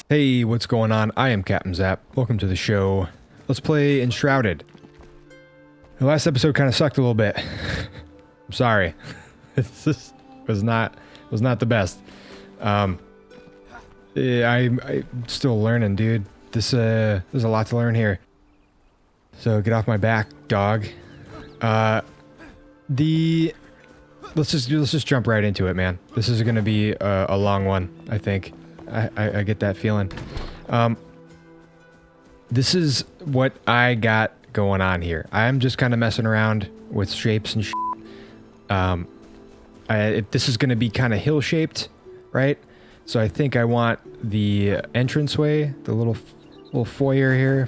Hey, what's going on? I am Captain Zap. Welcome to the show. Let's play Enshrouded. The last episode kind of sucked a little bit. I'm sorry. This was not the best. I'm still learning, dude. There's a lot to learn here. So get off my back, dog. Let's just jump right into it, man. This is gonna be a long one, I think. I get that feeling. This is what I got going on here. I'm just kind of messing around with shapes and this is going to be kind of hill shaped, right? So I think I want the entranceway, the little foyer here,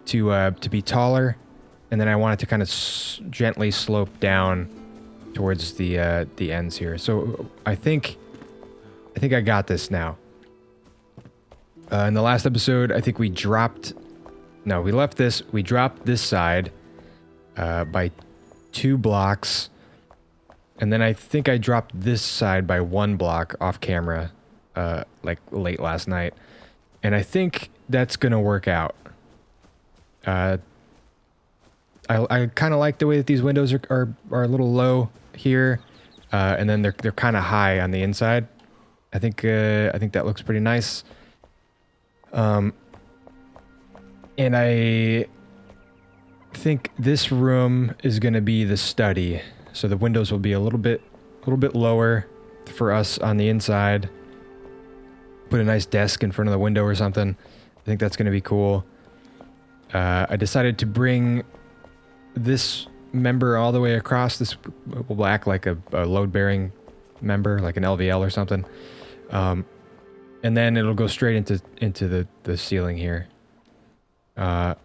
to be taller, and then I want it to kind of gently slope down towards the ends here. So I think I got this now. In the last episode, I think we dropped this side by 2 blocks, and then I think I dropped this side by 1 block off camera, like late last night, and I think that's gonna work out. I kind of like the way that these windows are a little low here, and then they're kind of high on the inside. I think that looks pretty nice. And I think this room is going to be the study. So the windows will be a little bit lower for us on the inside. Put a nice desk in front of the window or something. I think that's going to be cool. I decided to bring this member all the way across. This will act like a load-bearing member, like an LVL or something. And then it'll go straight into the ceiling here. I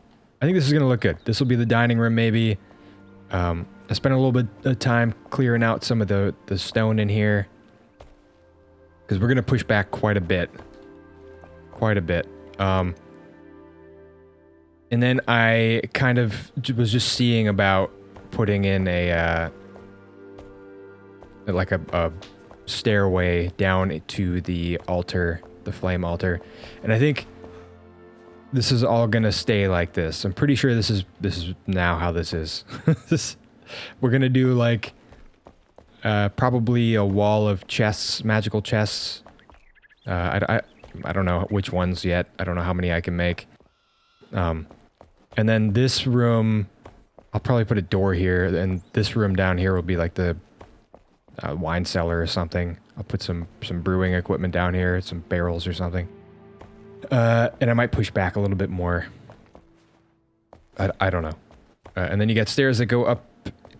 think this is gonna look good. This will be the dining room, maybe. I spent a little bit of time clearing out some of the stone in here, because we're gonna push back quite a bit. And then I kind of was just seeing about putting in a stairway down to the altar, the flame altar, and I think this is all gonna stay like this. I'm pretty sure this is now how this is. We're gonna do like probably a wall of chests, magical chests. I don't know which ones yet. I don't know how many I can make. And then this room, I'll probably put a door here, and this room down here will be like the wine cellar or something. I'll put some brewing equipment down here, some barrels or something. And I might push back a little bit more. I don't know. And then you got stairs that go up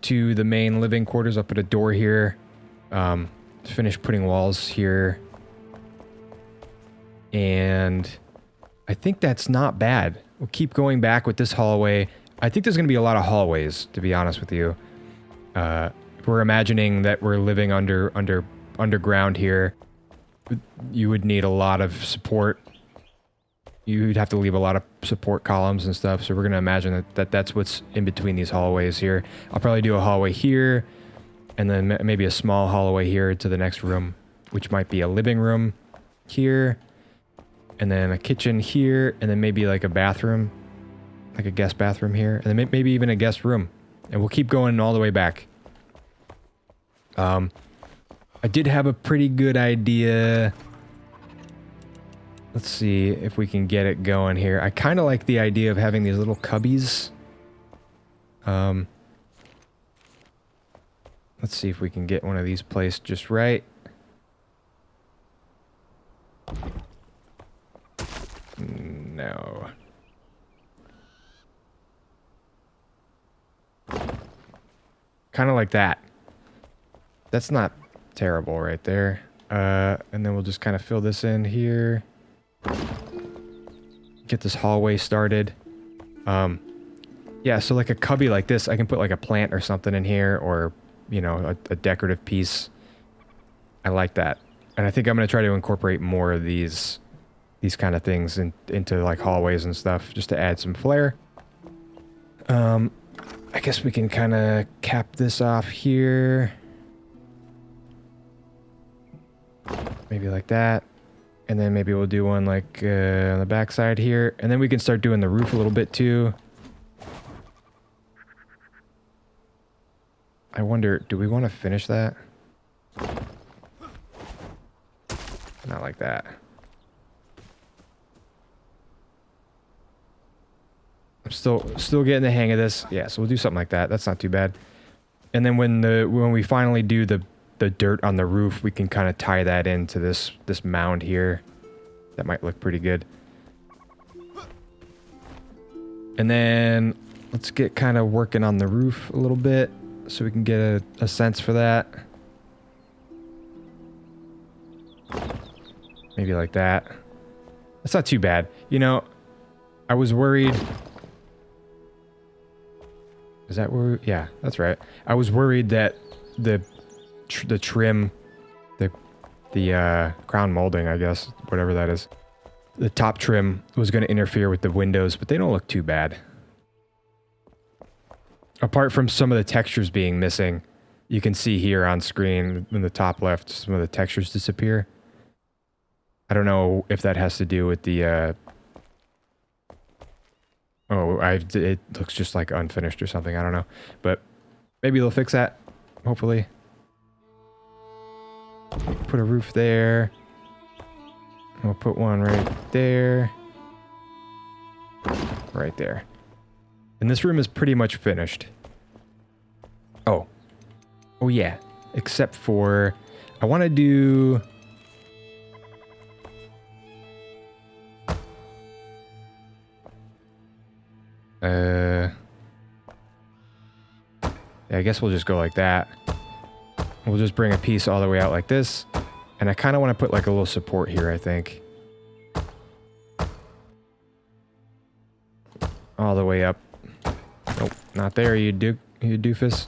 to the main living quarters. I'll put a door here. Finish putting walls here. And I think that's not bad. We'll keep going back with this hallway. I think there's going to be a lot of hallways, to be honest with you. We're imagining that we're living underground here. You would need a lot of support. You'd have to leave a lot of support columns and stuff, so we're going to imagine that's what's in between these hallways here. I'll probably do a hallway here, and then maybe a small hallway here to the next room, which might be a living room here, and then a kitchen here, and then maybe like a bathroom, like a guest bathroom here, and then maybe even a guest room. And we'll keep going all the way back. I did have a pretty good idea. Let's see if we can get it going here. I kind of like the idea of having these little cubbies. Let's see if we can get one of these placed just right. No. Kind of like that. That's not terrible right there. And then we'll just kind of fill this in here. Get this hallway started. Yeah, so like a cubby like this, I can put like a plant or something in here, or, you know, a decorative piece. I like that. And I think I'm going to try to incorporate more of these kind of things into like hallways and stuff, just to add some flair. I guess we can kind of cap this off here. Maybe like that. And then maybe we'll do one like on the back side here. And then we can start doing the roof a little bit too. I wonder, do we want to finish that? Not like that. I'm still getting the hang of this. Yeah, so we'll do something like that. That's not too bad. And then when we finally do the dirt on the roof, we can kind of tie that into this mound here. That might look pretty good. And then let's get kind of working on the roof a little bit so we can get a sense for that. Maybe like that. That's not too bad. You know, I was worried. Is that where? Yeah, that's right. I was worried that the trim, the crown molding, I guess, whatever that is, the top trim was going to interfere with the windows, but they don't look too bad. Apart from some of the textures being missing, you can see here on screen in the top left, some of the textures disappear. I don't know if that has to do with the it looks just like unfinished or something. I don't know, but maybe they'll fix that. Hopefully. Put a roof there. We'll put one right there. Right there. And this room is pretty much finished. Oh. Oh yeah. Except for, I want to do... Yeah, I guess we'll just go like that. We'll just bring a piece all the way out like this. And I kind of want to put like a little support here, I think. All the way up. Nope, not there, you doofus.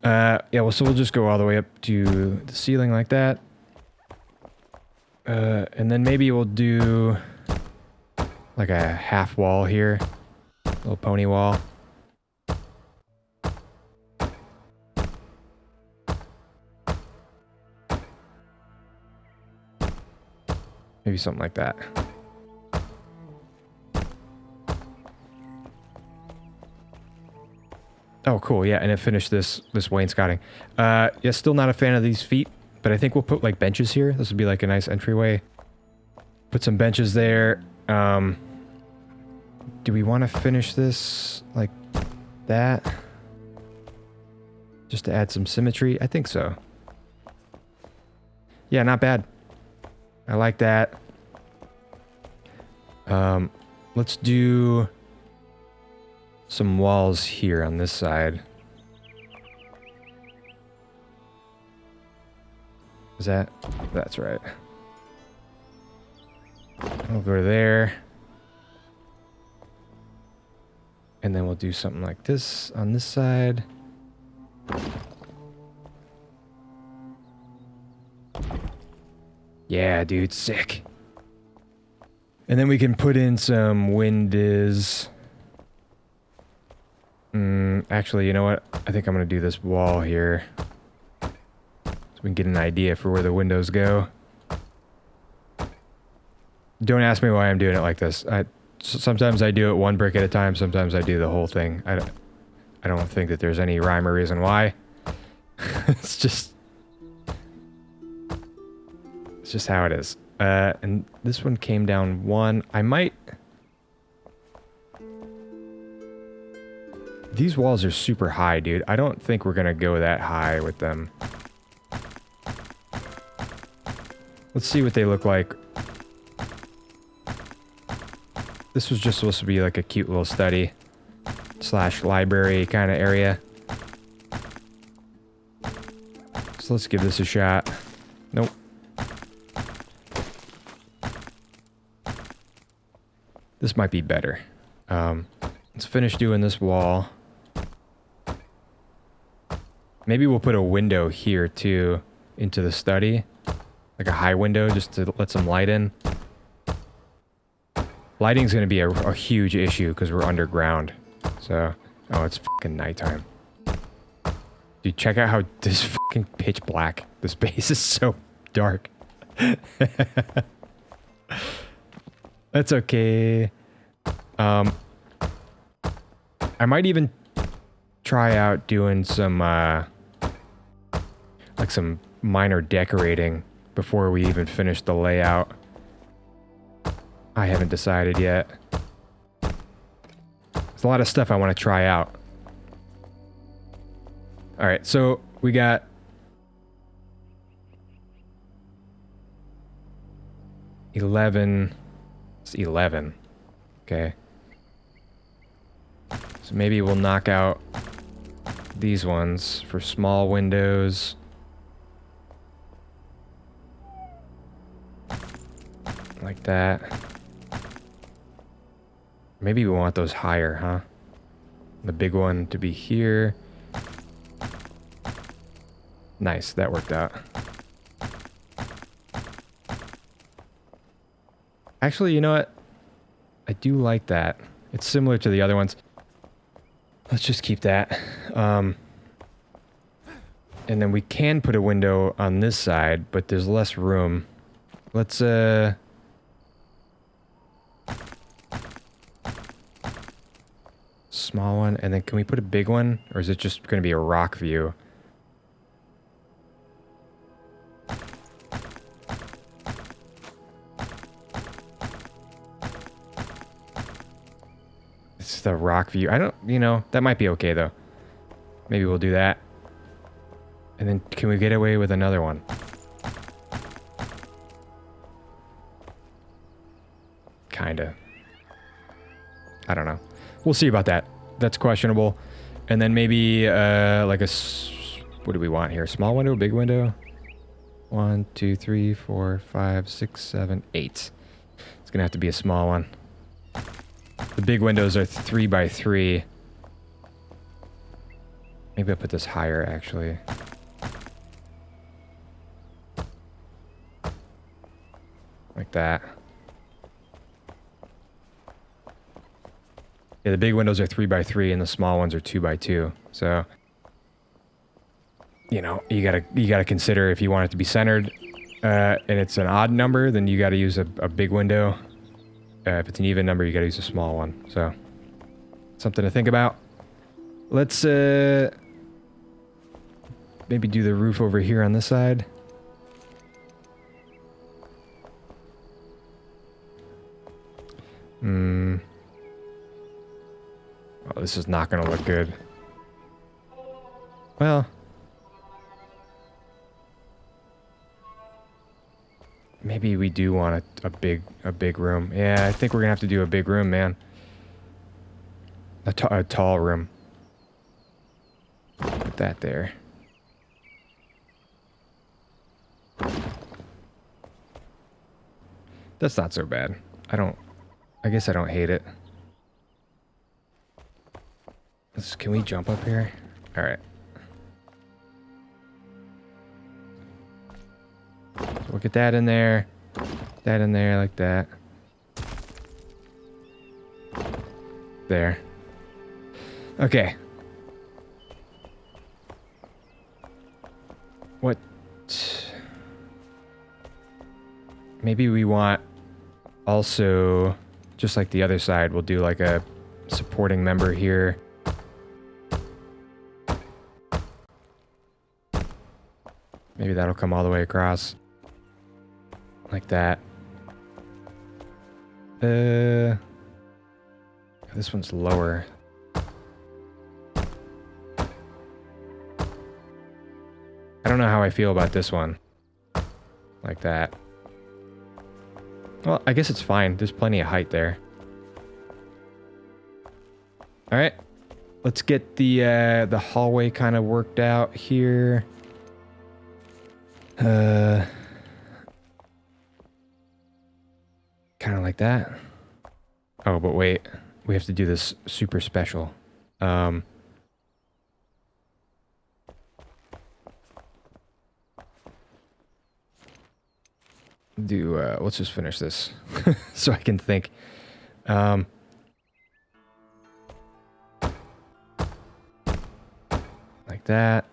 Yeah, well, so we'll just go all the way up to the ceiling like that. And then maybe we'll do like a half wall here. Little pony wall. Maybe something like that. Oh, cool. Yeah, and it finished this wainscoting. Yeah, still not a fan of these feet, but I think we'll put like benches here. This would be like a nice entryway. Put some benches there. Do we want to finish this like that? Just to add some symmetry? I think so. Yeah, not bad. I like that. Let's do some walls here on this side. Is that? That's right. We'll go to there. And then we'll do something like this on this side. Yeah, dude, sick. And then we can put in some windows. Actually, you know what? I think I'm going to do this wall here. So we can get an idea for where the windows go. Don't ask me why I'm doing it like this. Sometimes I do it one brick at a time. Sometimes I do the whole thing. I don't think that there's any rhyme or reason why. It's just how it is. And this one came down one. I might... These walls are super high, dude. I don't think we're gonna go that high with them. Let's see what they look like. This was just supposed to be like a cute little study / library kind of area. So let's give this a shot. Nope. This might be better. Let's finish doing this wall. Maybe we'll put a window here too into the study. Like a high window just to let some light in. Lighting's going to be a huge issue because we're underground. So, oh, it's fucking nighttime. Dude, check out how this fucking pitch black. This base is so dark. That's okay. I might even try out doing some, like some minor decorating before we even finish the layout. I haven't decided yet. There's a lot of stuff I want to try out. All right, so we got $11. It's 11. Okay. So maybe we'll knock out these ones for small windows. Like that. Maybe we want those higher, huh? The big one to be here. Nice, that worked out. Actually, you know what? I do like that. It's similar to the other ones. Let's just keep that. And then we can put a window on this side, but there's less room. Let's, small one, and then can we put a big one? Or is it just going to be a rock view? It's the rock view. I don't, you know, that might be okay though. Maybe we'll do that. And then can we get away with another one? Kinda. I don't know. We'll see about that. That's questionable. And then maybe like a, what do we want here? Small window, big window? 1, 2, 3, 4, 5, 6, 7, 8. It's gonna have to be a small one. The big windows are 3 by 3. Maybe I'll put this higher actually. Like that. Yeah, the big windows are 3 by 3 and the small ones are 2 by 2. So, you know, you gotta consider if you want it to be centered, and it's an odd number, then you gotta use a big window. If it's an even number, you gotta use a small one. So, something to think about. Let's maybe do the roof over here on this side. Oh, this is not gonna look good. Well, maybe we do want a big room. Yeah, I think we're gonna have to do a big room, man. A tall room. Put that there. That's not so bad. I guess I don't hate it. Can we jump up here? All right. So we'll get that in there like that. There. Okay. What? Maybe we want also, just like the other side, we'll do like a supporting member here. Maybe that'll come all the way across. Like that. This one's lower. I don't know how I feel about this one. Like that. Well, I guess it's fine. There's plenty of height there. All right. Let's get the hallway kind of worked out here. Kind of like that. Oh, but wait. We have to do this super special. Let's just finish this so I can think. Like that.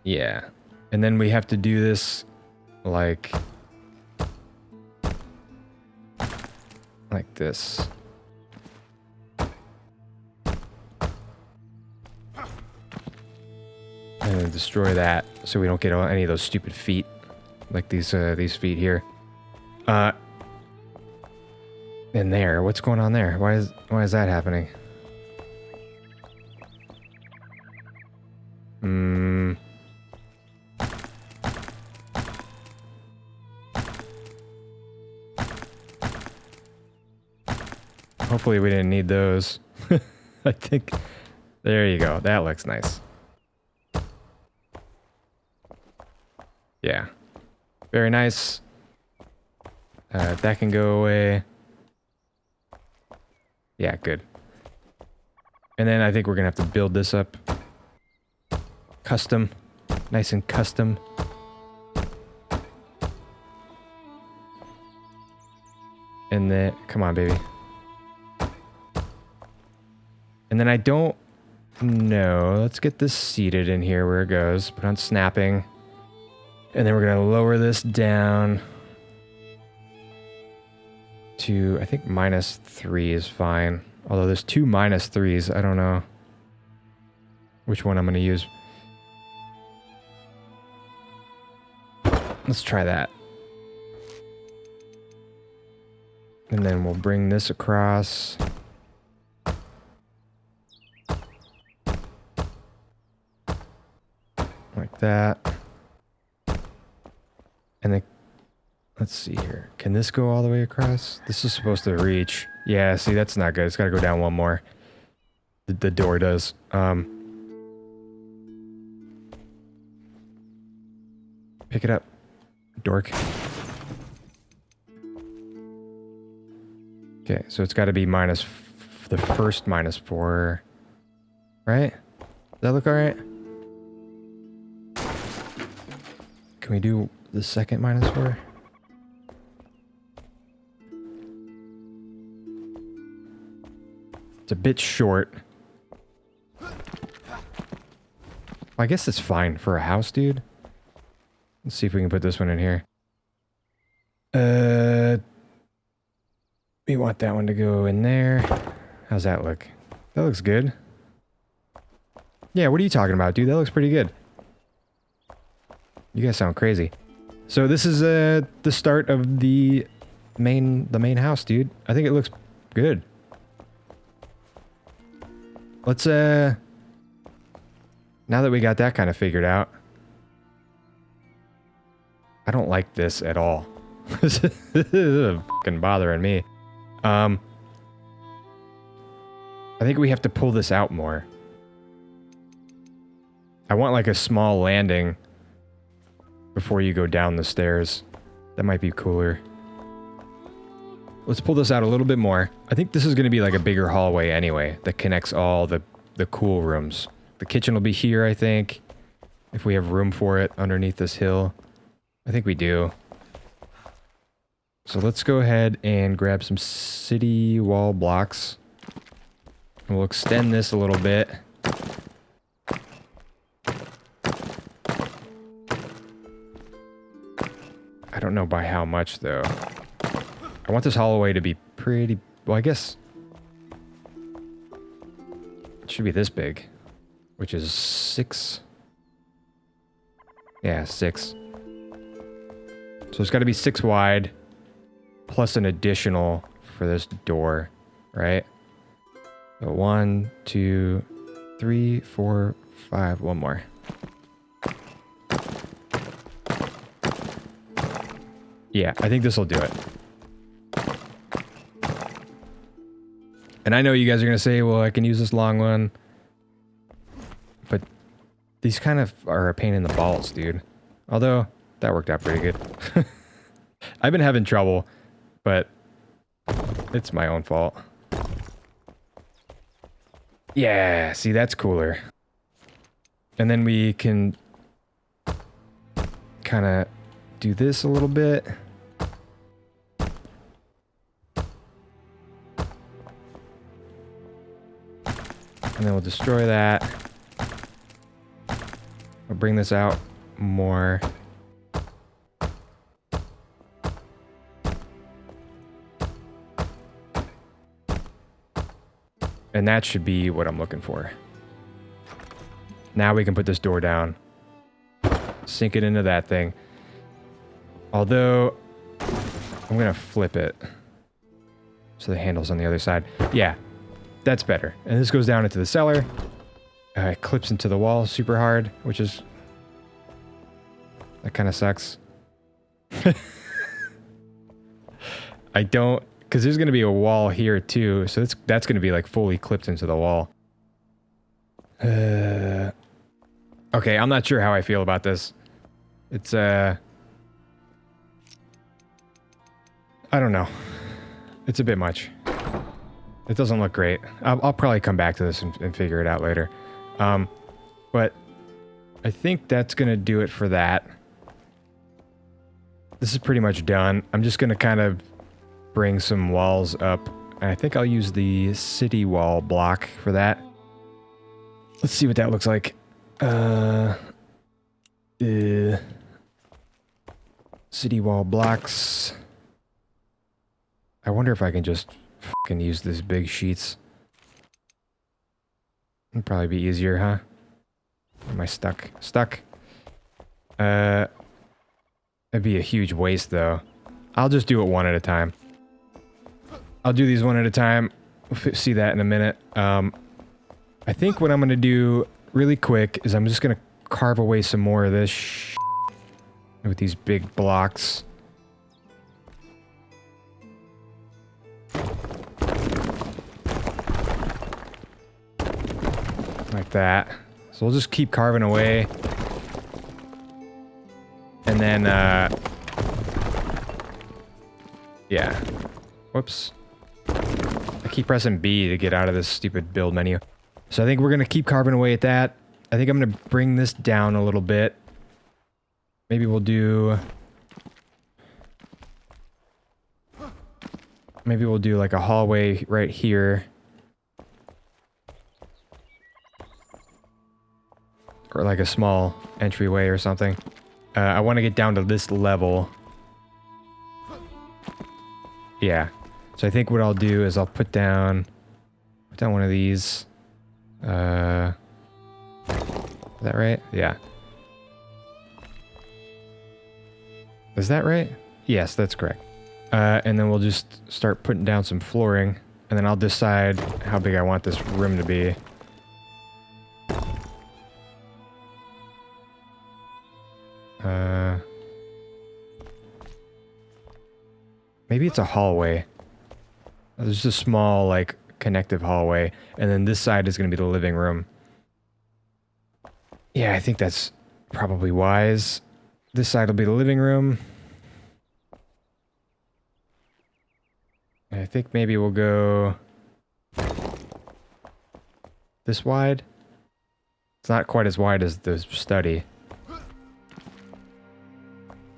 Yeah. And then we have to do this like like this. And then destroy that so we don't get any of those stupid feet. Like these feet here. In there, what's going on there? Why is that happening? Hopefully we didn't need those. I think, there you go. That looks nice. Yeah. Very nice. That can go away. Yeah, good. And then I think we're gonna have to build this up. Custom. Nice and custom. And then, come on, baby. And then I don't know. Let's get this seated in here where it goes. Put on snapping. And then we're gonna lower this down to, I think -3 is fine. Although there's 2 -3s, I don't know which one I'm gonna use. Let's try that. And then we'll bring this across. Like that. And then, let's see here. Can this go all the way across? This is supposed to reach. Yeah, see, that's not good. It's got to go down one more. The door does. Pick it up, dork. Okay, so it's got to be the first -4, right? Does that look all right? Can we do the second -4? It's a bit short. I guess it's fine for a house, dude. Let's see if we can put this one in here. We want that one to go in there. How's that look? That looks good. Yeah, what are you talking about, dude? That looks pretty good. You guys sound crazy. So this is the start of the main house, dude. I think it looks good. Let's now that we got that kind of figured out. I don't like this at all. This is fucking bothering me. I think we have to pull this out more. I want like a small landing before you go down the stairs. That might be cooler. Let's pull this out a little bit more. I think this is going to be like a bigger hallway anyway that connects all the cool rooms. The kitchen will be here, I think, if we have room for it underneath this hill. I think we do. So let's go ahead and grab some city wall blocks. And we'll extend this a little bit. I don't know by how much, though. I want this hallway to be pretty... Well, I guess... It should be this big. Which is 6. Yeah, 6. So it's got to be 6 wide. Plus an additional for this door. Right? So 1, 2, 3, 4, 5. One more. Yeah, I think this will do it. And I know you guys are going to say, well, I can use this long one. But these kind of are a pain in the balls, dude. Although, that worked out pretty good. I've been having trouble, but it's my own fault. Yeah, see, that's cooler. And then we can kind of do this a little bit. And then we'll destroy that. We'll bring this out more. And that should be what I'm looking for. Now we can put this door down. Sink it into that thing. Although, I'm going to flip it. So the handle's on the other side. Yeah, that's better. And this goes down into the cellar. It clips into the wall super hard, which is... That kind of sucks. I don't... Because there's going to be a wall here too, so that's going to be like fully clipped into the wall. Okay, I'm not sure how I feel about this. It's, I don't know. It's a bit much. It doesn't look great. I'll probably come back to this and figure it out later. But I think that's going to do it for that. This is pretty much done. I'm just going to kind of bring some walls up. And I think I'll use the city wall block for that. Let's see what that looks like. City wall blocks. I wonder if I can just fucking use these big sheets. It'd probably be easier, huh? Am I stuck? Stuck. It'd be a huge waste, though. I'll just do it one at a time. I'll do these one at a time. We'll see that in a minute. I think what I'm going to do really quick is I'm just going to carve away some more of this with these big blocks. Like that. So we'll just keep carving away. And then, yeah. Whoops. I keep pressing B to get out of this stupid build menu. So I think we're going to keep carving away at that. I think I'm going to bring this down a little bit. Maybe we'll do... Maybe we'll do like a hallway right here. Or like a small entryway or something. I want to get down to this level. Yeah. So I think what I'll do is I'll put down one of these. Is that right? Yeah. Is that right? Yes, that's correct. And then we'll just start putting down some flooring, and then I'll decide how big I want this room to be. Maybe it's a hallway. There's just a small, like, connective hallway, and then this side is going to be the living room. Yeah, I think that's probably wise. This side will be the living room. I think maybe we'll go this wide. It's not quite as wide as the study.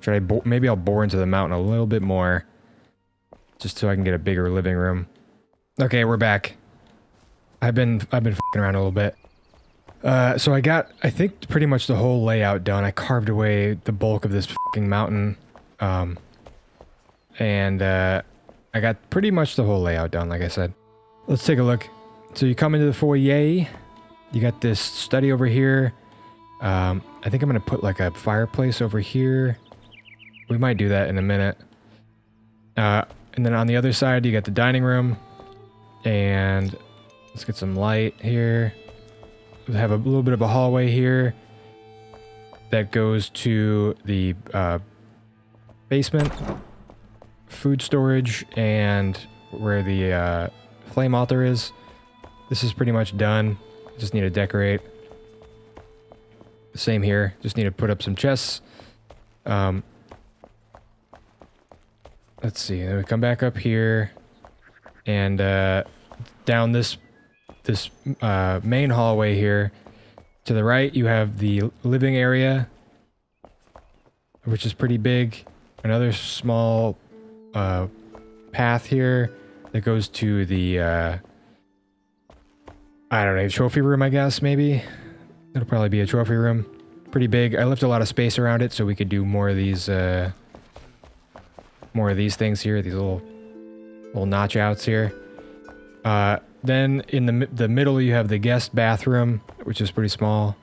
Should I maybe I'll bore into the mountain a little bit more, just so I can get a bigger living room. Okay, we're back. I've been fucking around a little bit. So I got, I think, pretty much the whole layout done. I carved away the bulk of this fucking mountain. And I got pretty much the whole layout done, like I said. Let's take a look. So you come into the foyer. You got this study over here. I think I'm going to put like a fireplace over here. We might do that in a minute. And then on the other side, you got the dining room. And let's get some light here. We have a little bit of a hallway here that goes to the basement, food storage, and where the flame altar is. This is pretty much done. Just need to decorate. Same here. Just need to put up some chests. Let's see. Then we come back up here and down this main hallway here. To the right, you have the living area, which is pretty big. Another small path here that goes to the I don't know, trophy room, I guess, maybe. It'll probably be a trophy room. Pretty big. I left a lot of space around it so we could do more of these things here, these little notch outs here. Then in the middle you have the guest bathroom, which is pretty small.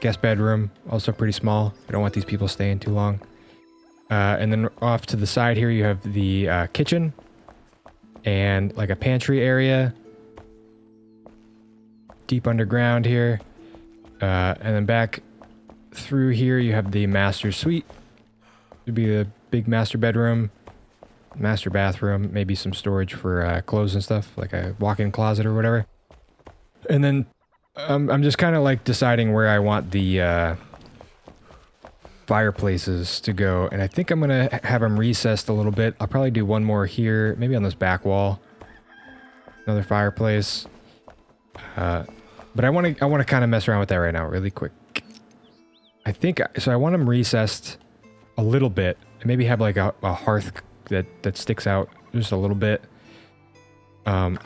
Guest bedroom, also pretty small. I don't want these people staying too long. And then off to the side here you have the kitchen and like a pantry area. Deep underground here. And then back through here you have the master suite. Would be the big master bedroom. Master bathroom, maybe some storage for clothes and stuff, like a walk-in closet or whatever. And then I'm just kind of like deciding where I want the fireplaces to go, and I think I'm gonna have them recessed a little bit. I'll probably do one more here, maybe on this back wall. Another fireplace. But I want to kind of mess around with that right now, really quick. I think so. I want them recessed a little bit, and maybe have like a hearth that sticks out just a little bit. I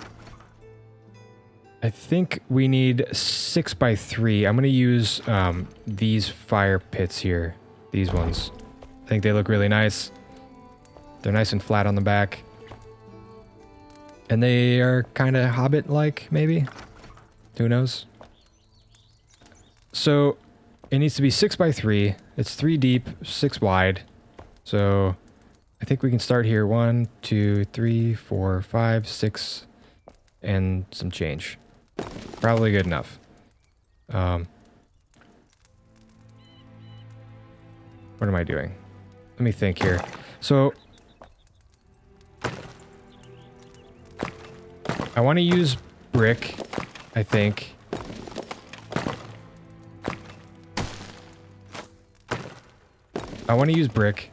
think we need 6x3. I'm gonna use these fire pits here. These ones. I think they look really nice. They're nice and flat on the back. And they are kind of Hobbit-like, maybe? Who knows? So, it needs to be 6x3. It's 3 deep, 6 wide. So, I think we can start here. 1, 2, 3, 4, 5, 6, and some change. Probably good enough. What am I doing? Let me think here. So, I want to use brick, I think. I want to use brick.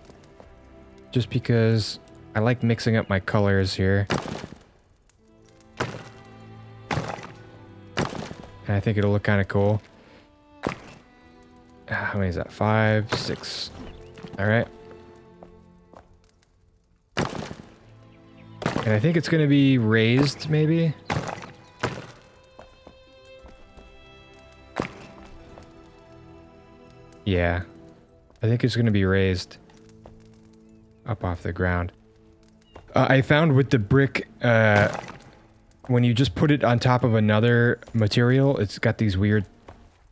Just because I like mixing up my colors here. And I think it'll look kind of cool. How many is that? 5, 6. Alright. And I think it's going to be raised, maybe? Yeah. I think it's going to be raised. Up off the ground. I found with the brick, when you just put it on top of another material, it's got these weird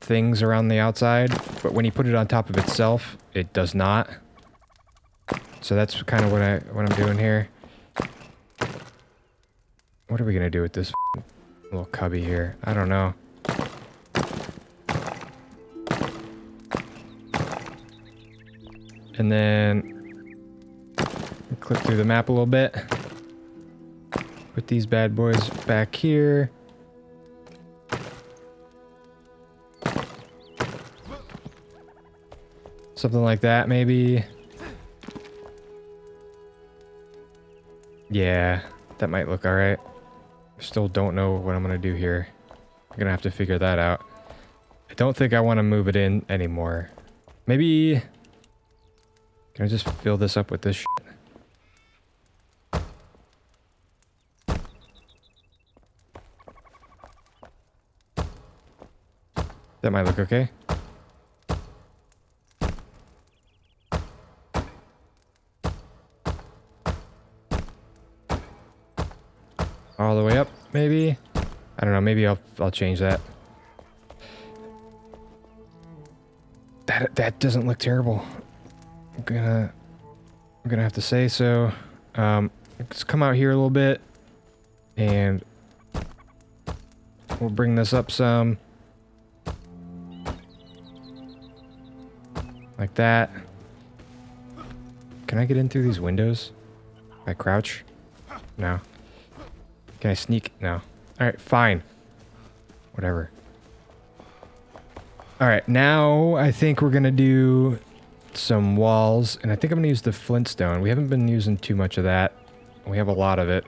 things around the outside. But when you put it on top of itself, it does not. So that's kind of what I'm doing here. What are we gonna do with this little cubby here? I don't know. And then click through the map a little bit. Put these bad boys back here. Something like that, maybe. Yeah, that might look alright. Still don't know what I'm gonna do here. I'm gonna have to figure that out. I don't think I want to move it in anymore. Maybe... Can I just fill this up with this shit? That might look okay. All the way up, maybe? I don't know, maybe I'll change that. That doesn't look terrible. I'm gonna have to say so. Let's come out here a little bit and we'll bring this up some. Like that. Can I get in through these windows? Can I crouch? No. Can I sneak? No. Alright, fine. Whatever. Alright, now I think we're gonna do some walls, and I think I'm gonna use the flintstone. We haven't been using too much of that. We have a lot of it.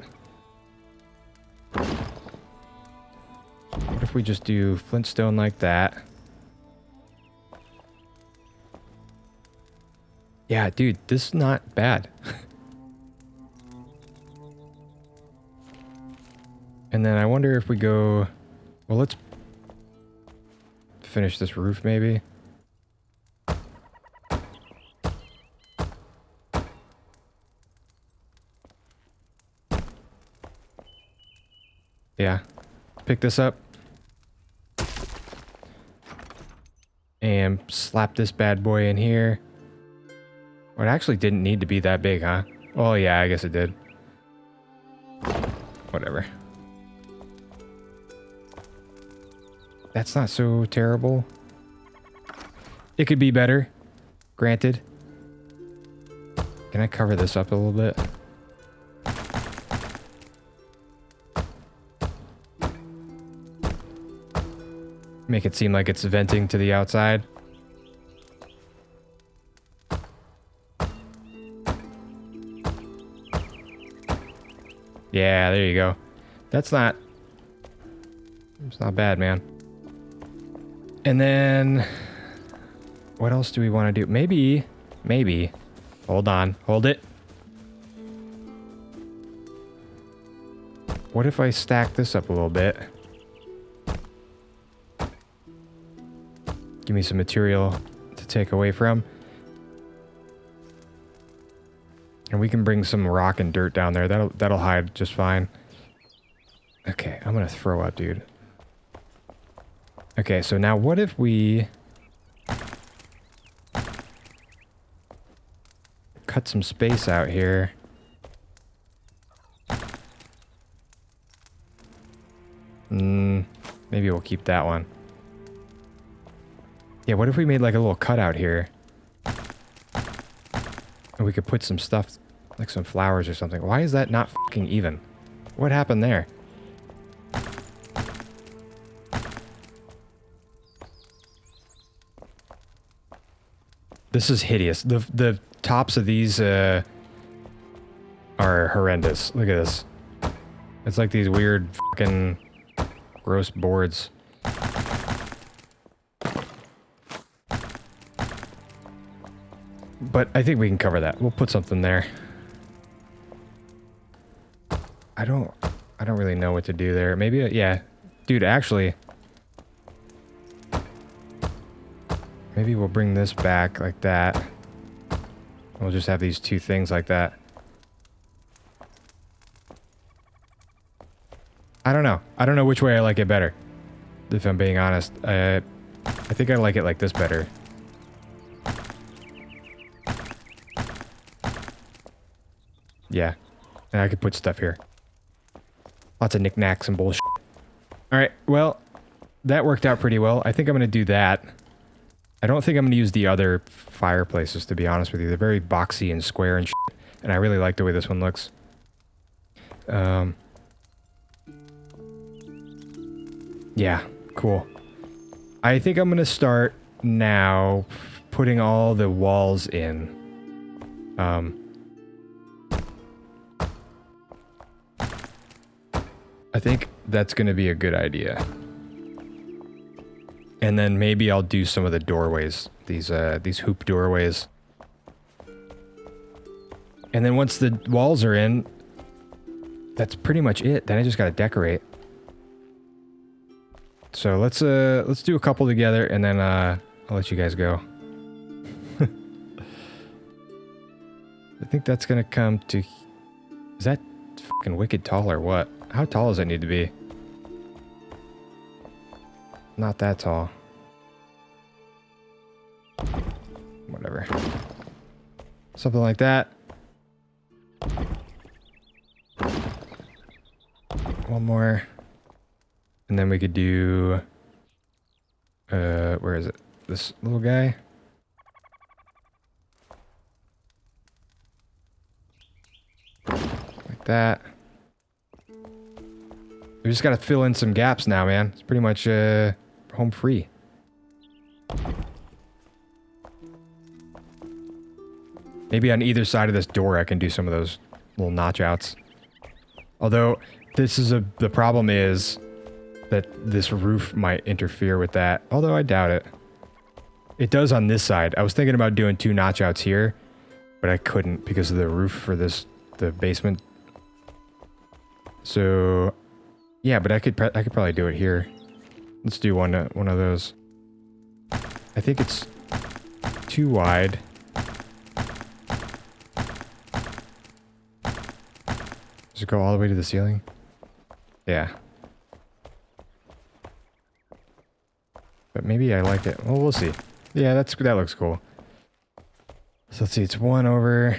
What if we just do flintstone like that? Yeah, dude, this is not bad. And then I wonder if we go... Well, let's finish this roof, maybe. Yeah. pick this up. And slap this bad boy in here. Well, it actually didn't need to be that big, huh? Oh yeah, I guess it did. Whatever. That's not so terrible. It could be better, granted. Can I cover this up a little bit? Make it seem like it's venting to the outside. Yeah, there you go. It's not bad, man. And then what else do we want to do? Maybe, hold on, hold it. What if I stack this up a little bit? Give me some material to take away from. And we can bring some rock and dirt down there. That'll hide just fine. Okay, I'm gonna throw up, dude. Okay, so now what if we cut some space out here? Maybe we'll keep that one. Yeah, what if we made like a little cutout here? And we could put some stuff, like some flowers or something. Why is that not fucking even? What happened there? This is hideous. The tops of these are horrendous. Look at this. It's like these weird fucking gross boards. But I think we can cover that. We'll put something there. I don't really know what to do there. Maybe, yeah. Dude, actually, maybe we'll bring this back like that. We'll just have these two things like that. I don't know. I don't know which way I like it better. If I'm being honest. I think I like it like this better. Yeah. And I could put stuff here. Lots of knickknacks and bullshit. Alright, well, that worked out pretty well. I think I'm going to do that. I don't think I'm going to use the other fireplaces, to be honest with you. They're very boxy and square and shit. And I really like the way this one looks. Yeah, cool. I think I'm going to start now putting all the walls in. I think that's going to be a good idea. And then maybe I'll do some of the doorways, these hoop doorways. And then once the walls are in, that's pretty much it. Then I just got to decorate. So let's do a couple together, and then I'll let you guys go. I think that's gonna come to. Is that fucking wicked tall or what? How tall does it need to be? Not that tall. Whatever. Something like that. One more. And then we could do... where is it? This little guy? Like that. We just gotta fill in some gaps now, man. It's pretty much, home free. Maybe on either side of this door I can do some of those little notch outs. Although, this is the problem is that this roof might interfere with that. Although I doubt it. It does on this side. I was thinking about doing 2 notch outs here, but I couldn't because of the roof for the basement. So, yeah, but I could probably do it here. Let's do one of those. I think it's too wide. Does it go all the way to the ceiling? Yeah. But maybe I like it. Well, we'll see. Yeah, that looks cool. So let's see, it's 1 over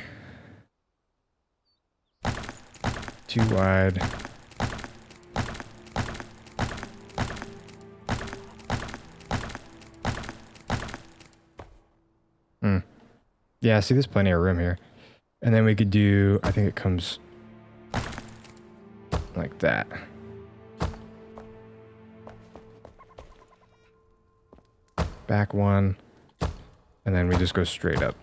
2 wide. Yeah, see, there's plenty of room here. And then we could do, I think it comes like that. Back 1. And then we just go straight up.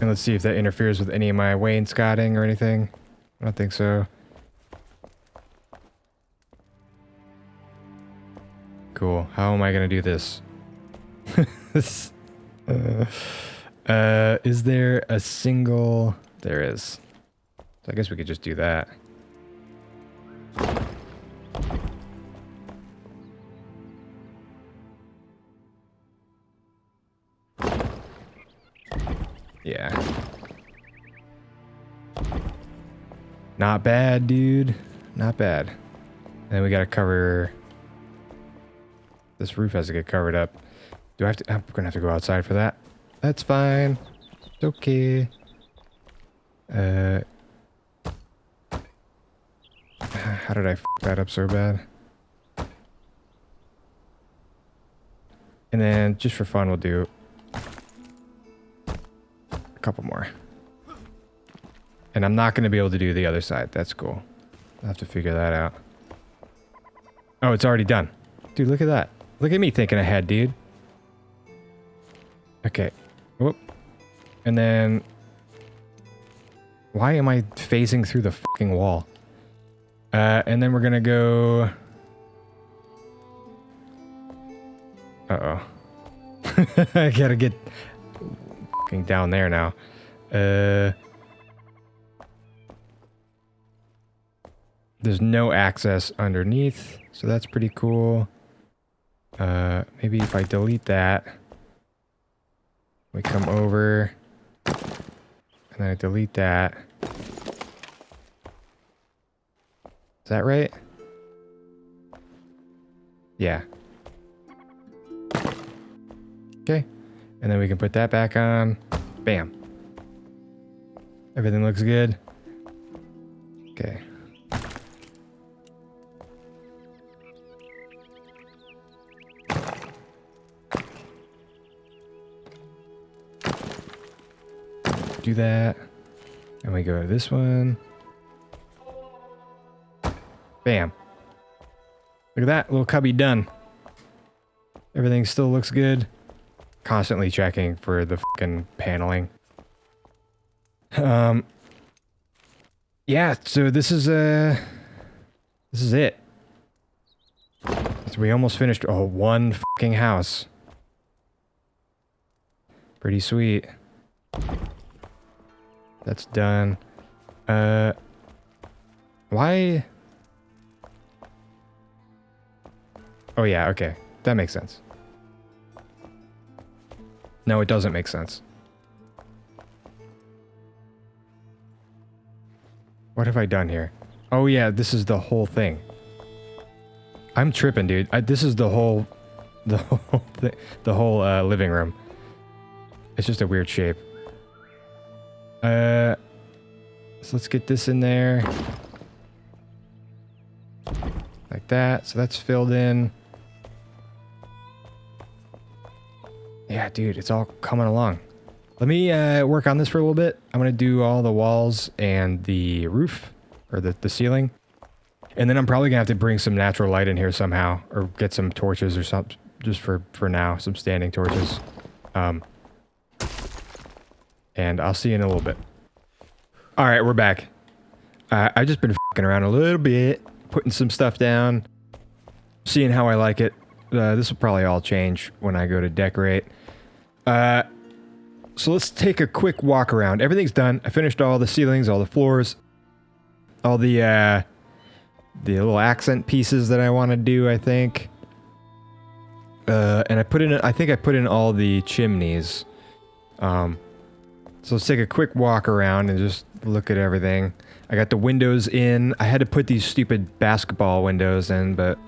And let's see if that interferes with any of my wainscoting or anything. I don't think so. Cool. How am I gonna do this? Is there a single... There is. So I guess we could just do that. Yeah. Not bad, dude. Not bad. And then we gotta cover... This roof has to get covered up. Do I have to... I'm gonna have to go outside for that. That's fine. It's okay. How did I f that up so bad? And then, just for fun, we'll do... a couple more. And I'm not gonna be able to do the other side. That's cool. I'll have to figure that out. Oh, it's already done. Dude, look at that. Look at me thinking ahead, dude. Okay. Whoop. And then... Why am I phasing through the fucking wall? And then we're gonna go... Uh-oh. I gotta get fucking down there now. There's no access underneath, so that's pretty cool. Maybe if I delete that, we come over, and then I delete that. Is that right? Yeah. Okay. And then we can put that back on. Bam. Everything looks good. Okay. Do that, and we go to this one. Bam. Look at that little cubby done. Everything still looks good. Constantly checking for the fucking paneling. Yeah, so this is it. So we almost finished one fucking house. Pretty sweet. That's done. Why? Oh yeah, okay. That makes sense. No, it doesn't make sense. What have I done here? Oh yeah, this is the whole thing. I'm tripping, dude. This is the whole living room. It's just a weird shape. So let's get this in there. Like that. So that's filled in. Yeah, dude, it's all coming along. Let me work on this for a little bit. I'm going to do all the walls and the roof, or the ceiling. And then I'm probably going to have to bring some natural light in here somehow, or get some torches or something, just for now, some standing torches. And I'll see you in a little bit. All right, we're back. I've just been fucking around a little bit, putting some stuff down, seeing how I like it. This will probably all change when I go to decorate. So let's take a quick walk around. Everything's done. I finished all the ceilings, all the floors, all the little accent pieces that I want to do, I think. And I think I put in all the chimneys. So let's take a quick walk around and just look at everything. I got the windows in. I had to put these stupid basketball windows in, but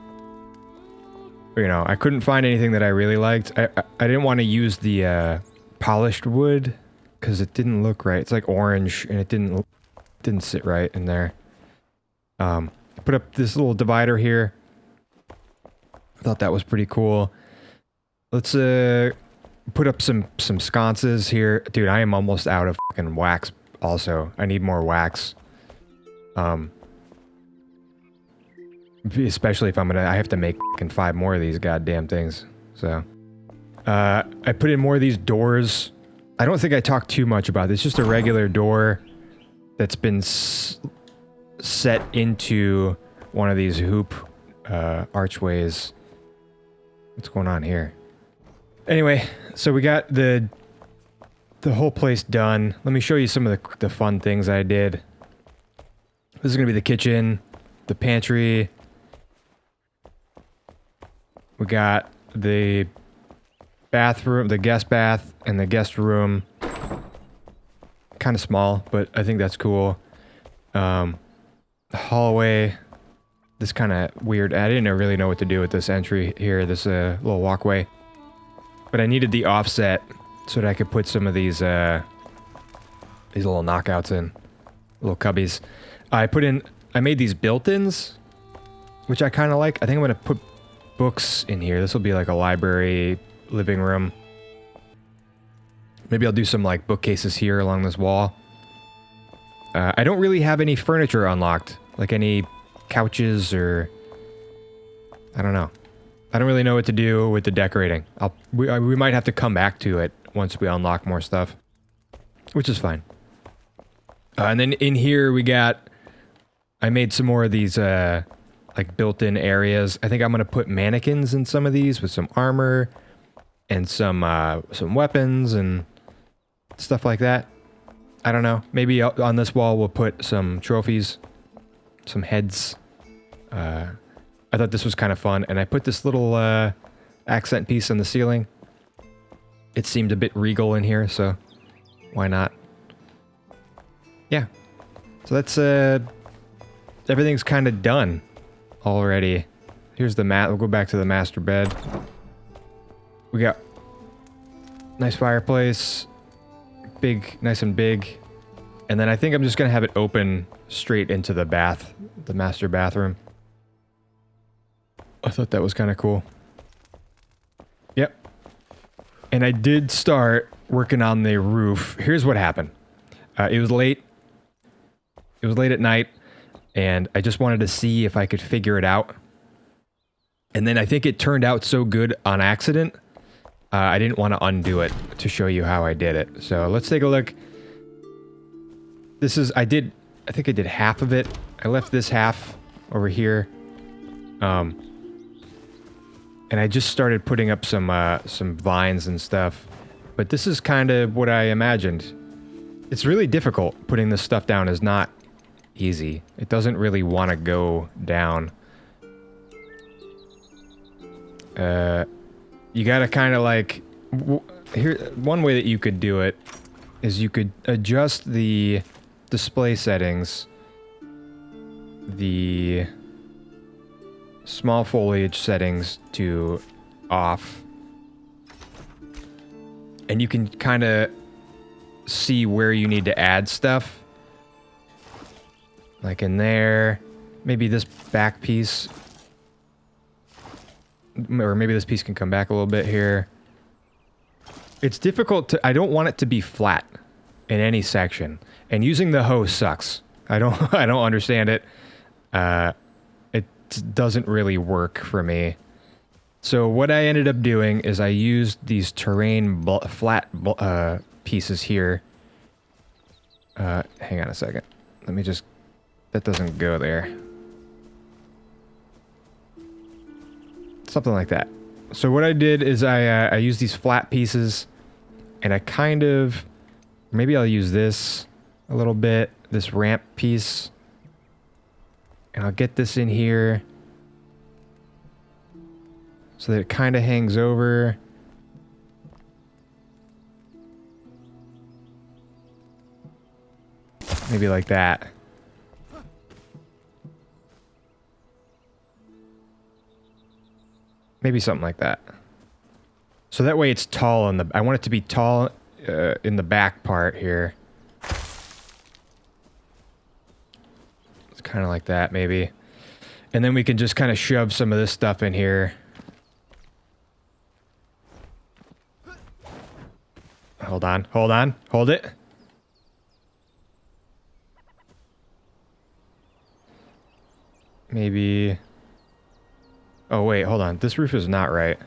you know, I couldn't find anything that I really liked. I didn't want to use the polished wood because it didn't look right. It's like orange and it didn't sit right in there. I put up this little divider here. I thought that was pretty cool. Let's put up some sconces here. Dude, I am almost out of fucking wax also. I need more wax. Especially if I have to make fucking 5 more of these goddamn things. So, I put in more of these doors. I don't think I talked too much about this. It's just a regular door that's been set into one of these hoop archways. What's going on here? Anyway, so we got the whole place done. Let me show you some of the fun things I did. This is gonna be the kitchen, the pantry. We got the bathroom, the guest bath, and the guest room. Kind of small, but I think that's cool. The hallway. This kind of weird. I didn't really know what to do with this entry here, this little walkway. But I needed the offset so that I could put some of these little knockouts in. Little cubbies. I made these built-ins, which I kind of like. I think I'm going to put books in here. This will be like a library, living room. Maybe I'll do some like bookcases here along this wall. I don't really have any furniture unlocked, like any couches or... I don't know. I don't really know what to do with the decorating. We might have to come back to it once we unlock more stuff, which is fine. And then in here we got... I made some more of these like built-in areas. I think I'm gonna put mannequins in some of these with some armor and some weapons and stuff like that. I don't know. Maybe on this wall we'll put some trophies, some heads. I thought this was kind of fun, and I put this little accent piece on the ceiling. It seemed a bit regal in here, so why not? Yeah. So that's everything's kind of done already. Here's the mat. We'll go back to the master bed. We got nice fireplace, big, nice and big. And then I think I'm just gonna have it open straight into the bath, the master bathroom. I thought that was kind of cool. Yep. And I did start working on the roof. Here's what happened. It was late. It was late at night, and I just wanted to see if I could figure it out. And then I think it turned out so good on accident, I didn't want to undo it to show you how I did it. So let's take a look. This is, I think I did half of it. I left this half over here. And I just started putting up some vines and stuff. But this is kind of what I imagined. It's really difficult. Putting this stuff down is not easy. It doesn't really want to go down. You gotta kind of like... Here, one way that you could do it is you could adjust the display settings. The small foliage settings to off. And you can kind of see where you need to add stuff. Like in there. Maybe this back piece. Or maybe this piece can come back a little bit here. It's difficult to... I don't want it to be flat in any section. And using the hoe sucks. I don't understand it. It doesn't really work for me. So what I ended up doing is I used these terrain flat pieces here. Hang on a second. Let me just... That doesn't go there. Something like that. So what I did is I used these flat pieces, and I kind of... Maybe I'll use this a little bit. This ramp piece. And I'll get this in here. So that it kind of hangs over. Maybe like that. Maybe something like that. So that way it's tall on the... I want it to be tall in the back part here. It's kind of like that, maybe. And then we can just kind of shove some of this stuff in here. Hold on, hold on, hold it. Maybe... Oh, wait, hold on. This roof is not right.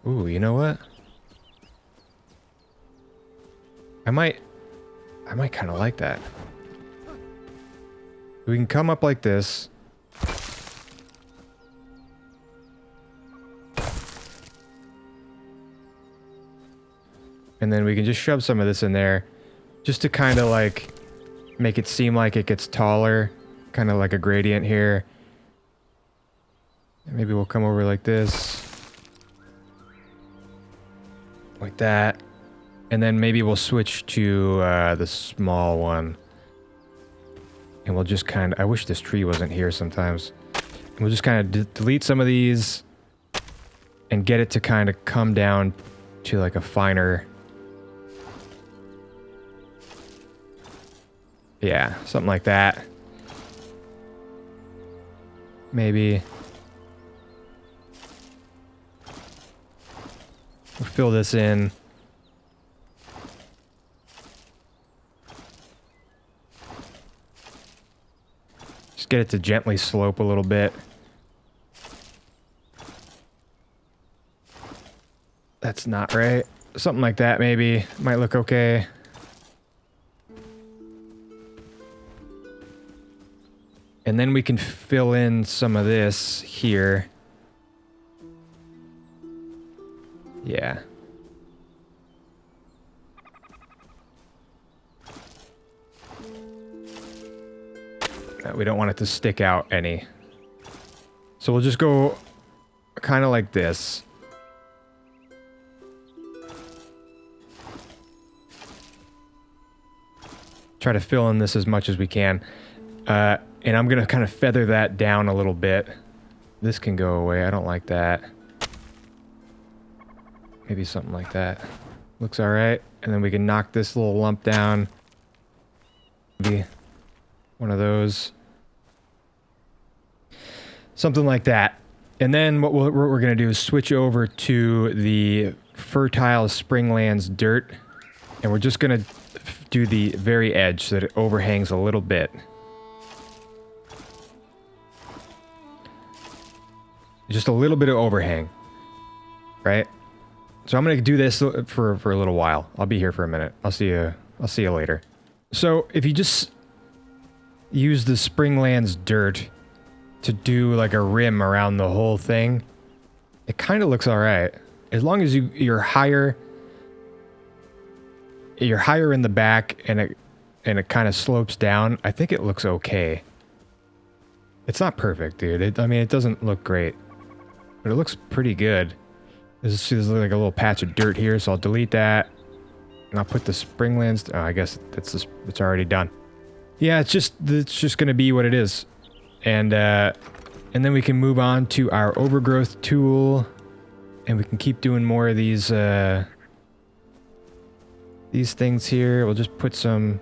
Ooh, you know what? I might kind of like that. We can come up like this. And then we can just shove some of this in there just to kind of like make it seem like it gets taller, kind of like a gradient here. And maybe we'll come over like this. Like that. And then maybe we'll switch to the small one. And we'll just kind of... I wish this tree wasn't here sometimes. And we'll just kind of delete some of these and get it to kind of come down to like a finer... Yeah, something like that. Maybe. We'll fill this in. Just get it to gently slope a little bit. That's not right. Something like that maybe. Might look okay. And then we can fill in some of this here. Yeah. We don't want it to stick out any. So we'll just go kind of like this. Try to fill in this as much as we can. And I'm going to kind of feather that down a little bit. This can go away. I don't like that. Maybe something like that. Looks alright. And then we can knock this little lump down. Maybe one of those. Something like that. And then what we're going to do is switch over to the fertile Springlands dirt. And we're just going to do the very edge so that it overhangs a little bit. Just a little bit of overhang, right? So I'm gonna do this for a little while. I'll be here for a minute. I'll see you later. So if you just use the Springlands dirt to do like a rim around the whole thing, it kind of looks all right. As long as you're higher in the back and it kind of slopes down, I think it looks okay. It's not perfect, dude. I mean, it doesn't look great. But it looks pretty good. There's like a little patch of dirt here, so I'll delete that. And I'll put the Springlands... Oh, I guess it's already done. Yeah, it's just gonna be what it is. And then we can move on to our overgrowth tool. And we can keep doing more of these things here. We'll just put some...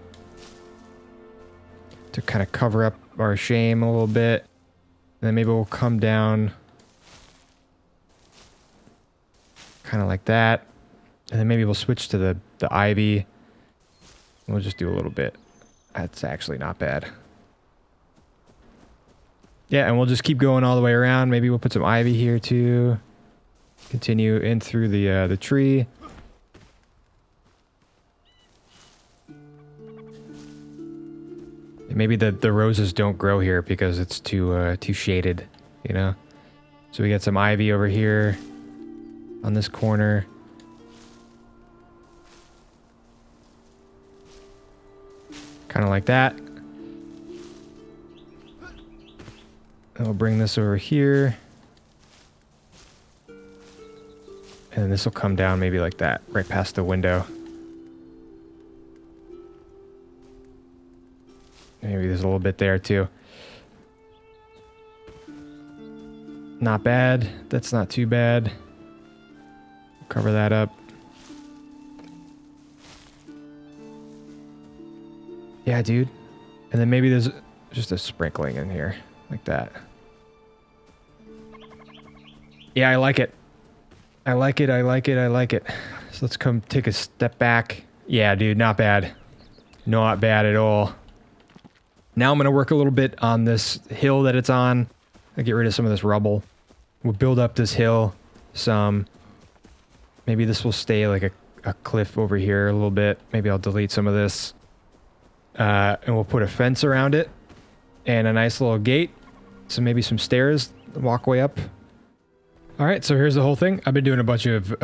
to kind of cover up our shame a little bit. And then maybe we'll come down... kind of like that. And then maybe we'll switch to the ivy. We'll just do a little bit. That's actually not bad. Yeah, and we'll just keep going all the way around. Maybe we'll put some ivy here too. Continue in through the tree. And maybe the roses don't grow here because it's too shaded, you know? So we got some ivy over here. On this corner. Kind of like that. And we'll bring this over here. And this will come down maybe like that, right past the window. Maybe there's a little bit there too. Not bad. That's not too bad. Cover that up. Yeah, dude. And then maybe there's just a sprinkling in here, like that. Yeah, I like it. I like it, I like it, I like it. So let's come take a step back. Yeah, dude, not bad. Not bad at all. Now I'm going to work a little bit on this hill that it's on. I'll get rid of some of this rubble. We'll build up this hill some. Maybe this will stay like a cliff over here a little bit. Maybe I'll delete some of this. And we'll put a fence around it. And a nice little gate. So maybe some stairs, walkway up. Alright, so here's the whole thing. I've been doing a bunch of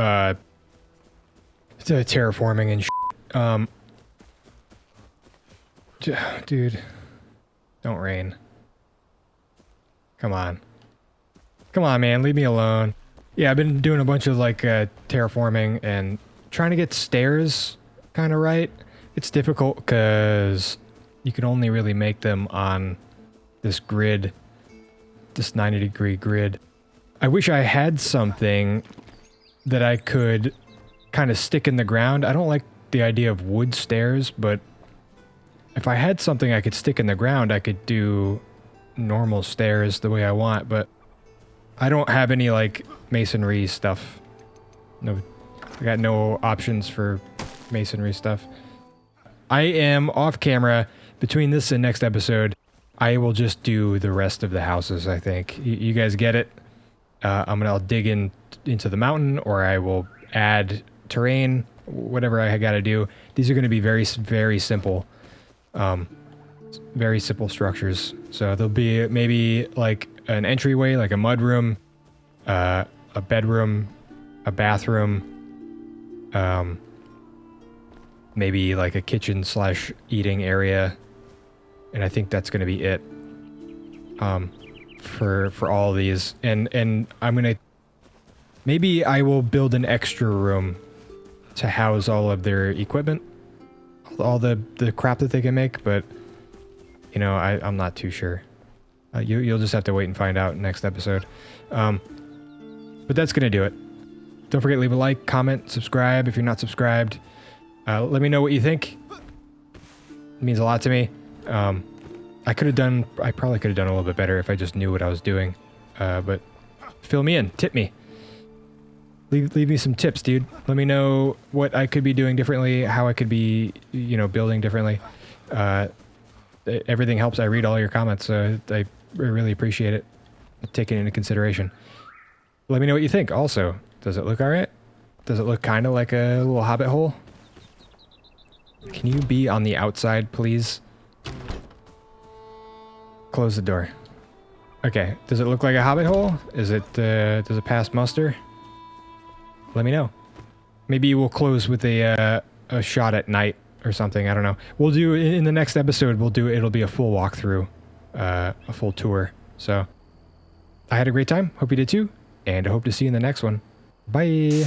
terraforming and dude, don't rain. Come on. Come on, man, leave me alone. Yeah, I've been doing a bunch of like terraforming and trying to get stairs kind of right. It's difficult because you can only really make them on this grid, this 90-degree grid. I wish I had something that I could kind of stick in the ground. I don't like the idea of wood stairs, but if I had something I could stick in the ground, I could do normal stairs the way I want, but I don't have any like masonry stuff. No, I got no options for masonry stuff. I am off camera. Between this and next episode, I will just do the rest of the houses, I think. You guys get it? I'll dig into the mountain, or I will add terrain, whatever I gotta do. These are gonna be very, very simple. Very simple structures. So there'll be maybe like an entryway, like a mudroom, a bedroom, a bathroom, maybe like a kitchen / eating area. And I think that's gonna be it. For all of these. And I'm gonna, maybe I will build an extra room to house all of their equipment, all the crap that they can make, but you know, I'm not too sure. You'll just have to wait and find out next episode. But that's gonna do it. Don't forget to leave a like, comment, subscribe if you're not subscribed. Let me know what you think. It means a lot to me. I probably could have done a little bit better if I just knew what I was doing. But fill me in, tip me. Leave me some tips, dude. Let me know what I could be doing differently, how I could be, you know, building differently. Everything helps. I read all your comments, so I really appreciate it. Take it into consideration. Let me know what you think also. Does it look alright? Does it look kind of like a little hobbit hole? Can you be on the outside, please? Close the door. Okay, does it look like a hobbit hole? Is it, does it pass muster? Let me know. Maybe we'll close with a shot at night or something, I don't know. We'll do, in the next episode, it'll be a full walkthrough, a full tour. So, I had a great time, hope you did too, and I hope to see you in the next one. Bye!